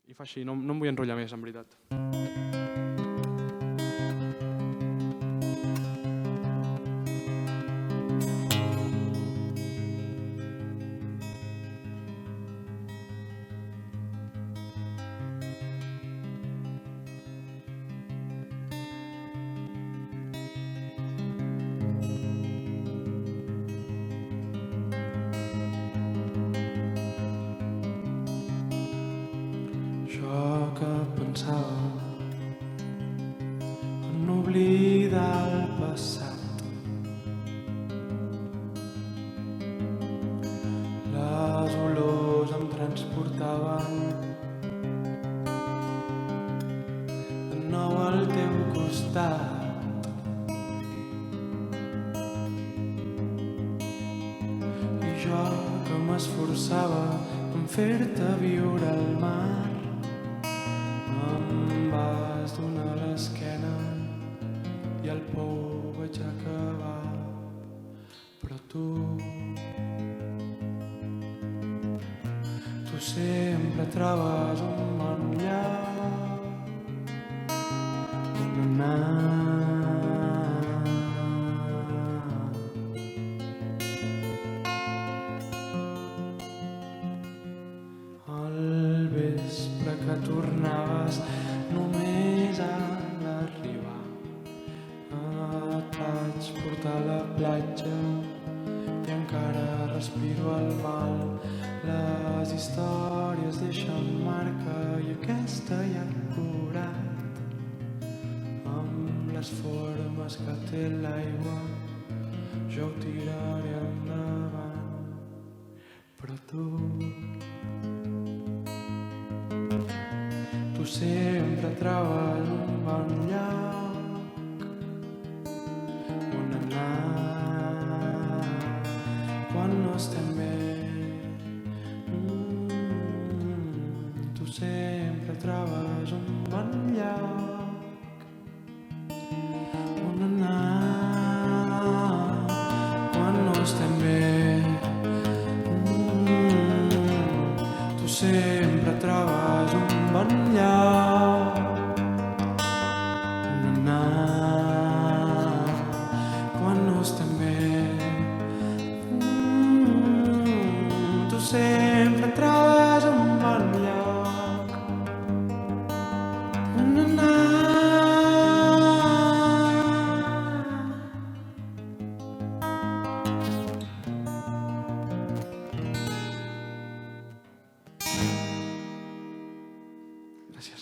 I fa així, no em vull enrotllar més, en veritat. Jo que pensava en oblidar el passat, les olors em transportaven de nou al teu costat, i jo que m'esforçava en fer-te viure al mar, em vas donar l'esquena i el pou vaig acabar. Però tu sempre trobes un bon lloc on anar. Al vespre que tornaves només a l'arribar et vaig portar a la platja i encara respiro el mal. Les històries deixen marca i aquesta ja ha curat amb les formes que té l'aigua. Jo ho tiraré endavant, però tu sempre trobes un bon lloc on anar quan no estem bé. Tu sempre trobes un bon lloc on anar quan no estem bé. Tu sempre trobes un bon lloc on anar quan no estem bé. Tu sempre trobes un bon lloc on anar. Gràcies.